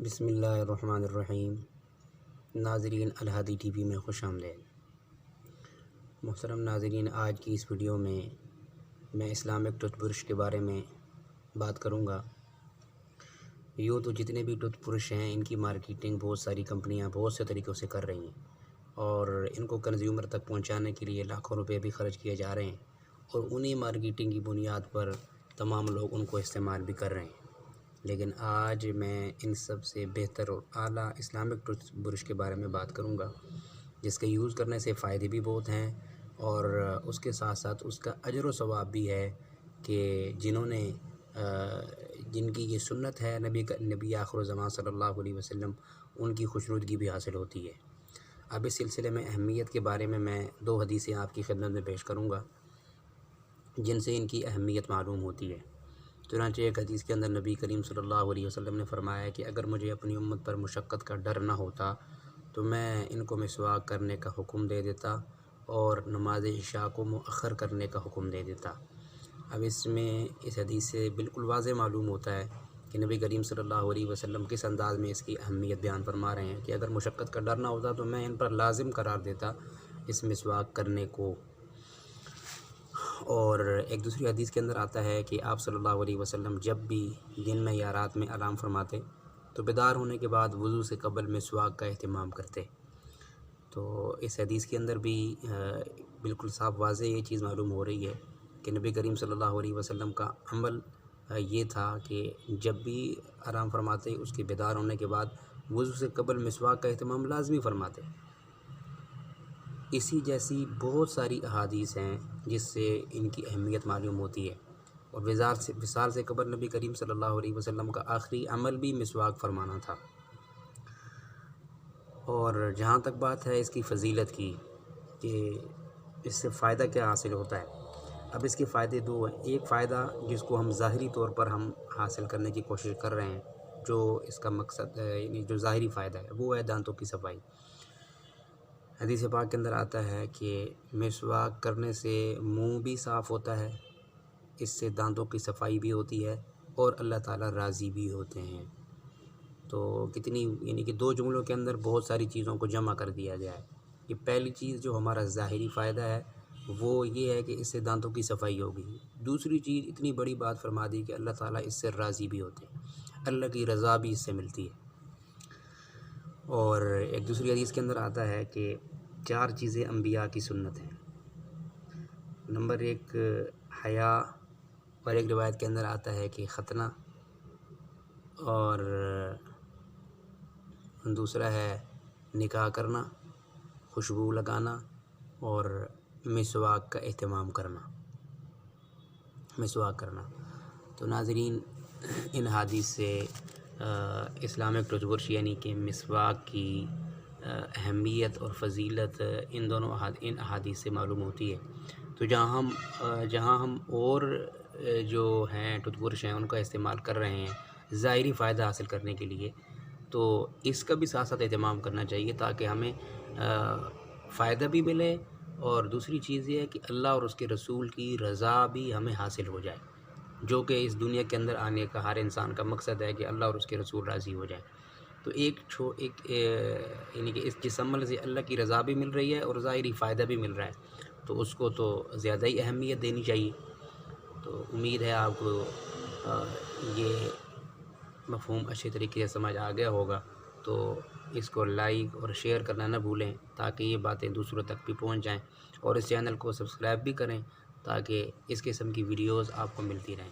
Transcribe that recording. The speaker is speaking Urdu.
بسم اللہ الرحمن الرحیم۔ ناظرین الہادی ٹی وی میں خوش آمدید۔ محترم ناظرین، آج کی اس ویڈیو میں اسلامک ٹوتھ برش کے بارے میں بات کروں گا۔ یوں تو جتنے بھی ٹوتھ برش ہیں ان کی مارکیٹنگ بہت ساری کمپنیاں بہت سے طریقوں سے کر رہی ہیں اور ان کو کنزیومر تک پہنچانے کے لیے لاکھوں روپے بھی خرچ کیے جا رہے ہیں اور انہی مارکیٹنگ کی بنیاد پر تمام لوگ ان کو استعمال بھی کر رہے ہیں۔ لیکن آج میں ان سب سے بہتر اور اعلیٰ اسلامک ٹوتھ برش کے بارے میں بات کروں گا، جس کے یوز کرنے سے فائدے بھی بہت ہیں اور اس کے ساتھ ساتھ اس کا اجر و ثواب بھی ہے کہ جن کی یہ سنت ہے نبی آخر الزمان صلی اللہ علیہ وسلم، ان کی خوشنودگی بھی حاصل ہوتی ہے۔ اب اس سلسلے میں اہمیت کے بارے میں 2 حدیثیں آپ کی خدمت میں پیش کروں گا جن سے ان کی اہمیت معلوم ہوتی ہے۔ چنانچہ ایک حدیث کے اندر نبی کریم صلی اللہ علیہ وسلم نے فرمایا کہ اگر مجھے اپنی امت پر مشقت کا ڈر نہ ہوتا تو میں ان کو مسواک کرنے کا حکم دے دیتا اور نماز عشاء کو مؤخر کرنے کا حکم دے دیتا۔ اب اس حدیث سے بالکل واضح معلوم ہوتا ہے کہ نبی کریم صلی اللہ علیہ وسلم کس انداز میں اس کی اہمیت بیان فرما رہے ہیں کہ اگر مشقت کا ڈر نہ ہوتا تو میں ان پر لازم قرار دیتا اس مسواک کرنے کو۔ اور ایک دوسری حدیث کے اندر آتا ہے کہ آپ صلی اللہ علیہ وسلم جب بھی دن میں یا رات میں آرام فرماتے تو بیدار ہونے کے بعد وضو سے قبل مسواک کا اہتمام کرتے۔ تو اس حدیث کے اندر بھی بالکل صاف واضح یہ چیز معلوم ہو رہی ہے کہ نبی کریم صلی اللہ علیہ وسلم کا عمل یہ تھا کہ جب بھی آرام فرماتے اس کے بیدار ہونے کے بعد وضو سے قبل مسواک کا اہتمام لازمی فرماتے۔ اسی جیسی بہت ساری احادیث ہیں جس سے ان کی اہمیت معلوم ہوتی ہے اور وصال سے قبل نبی کریم صلی اللہ علیہ وسلم کا آخری عمل بھی مسواک فرمانا تھا۔ اور جہاں تک بات ہے اس کی فضیلت کی کہ اس سے فائدہ کیا حاصل ہوتا ہے، اب اس کے فائدے 2 ہیں۔ ایک فائدہ جس کو ہم ظاہری طور پر ہم حاصل کرنے کی کوشش کر رہے ہیں، جو اس کا مقصد ہے، یعنی جو ظاہری فائدہ ہے وہ ہے دانتوں کی صفائی۔ حدیث پاک کے اندر آتا ہے کہ مسواک کرنے سے منہ بھی صاف ہوتا ہے، اس سے دانتوں کی صفائی بھی ہوتی ہے اور اللہ تعالیٰ راضی بھی ہوتے ہیں۔ تو یعنی کہ 2 جملوں کے اندر بہت ساری چیزوں کو جمع کر دیا گیا ہے۔ یہ پہلی چیز جو ہمارا ظاہری فائدہ ہے وہ یہ ہے کہ اس سے دانتوں کی صفائی ہوگی۔ دوسری چیز اتنی بڑی بات فرما دی کہ اللہ تعالیٰ اس سے راضی بھی ہوتے ہیں، اللہ کی رضا بھی اس سے ملتی ہے۔ اور ایک دوسری حدیث کے اندر آتا ہے کہ 4 چیزیں انبیاء کی سنت ہیں۔ نمبر 1 حیا، اور ایک روایت کے اندر آتا ہے کہ ختنہ، اور دوسرا ہے نکاح کرنا، خوشبو لگانا اور مسواک کا اہتمام کرنا، مسواک کرنا۔ تو ناظرین، ان حدیث سے اسلامک ٹوتھ برش یعنی کہ مسواک کی اہمیت اور فضیلت ان احادیث سے معلوم ہوتی ہے۔ تو جہاں ہم اور جو ہیں ٹوتھ برش ہیں ان کا استعمال کر رہے ہیں ظاہری فائدہ حاصل کرنے کے لیے، تو اس کا بھی ساتھ ساتھ اہتمام کرنا چاہیے تاکہ ہمیں فائدہ بھی ملے اور دوسری چیز یہ ہے کہ اللہ اور اس کے رسول کی رضا بھی ہمیں حاصل ہو جائے، جو کہ اس دنیا کے اندر آنے کا ہر انسان کا مقصد ہے کہ اللہ اور اس کے رسول راضی ہو جائے۔ تو یعنی کہ جس عمل سے اللہ کی رضا بھی مل رہی ہے اور ظاہری فائدہ بھی مل رہا ہے تو اس کو تو زیادہ ہی اہمیت دینی چاہیے۔ تو امید ہے آپ کو یہ مفہوم اچھے طریقے سے سمجھ آ گیا ہوگا، تو اس کو لائک اور شیئر کرنا نہ بھولیں تاکہ یہ باتیں دوسروں تک بھی پہنچ جائیں، اور اس چینل کو سبسکرائب بھی کریں تاکہ اس قسم کی ویڈیوز آپ کو ملتی رہیں۔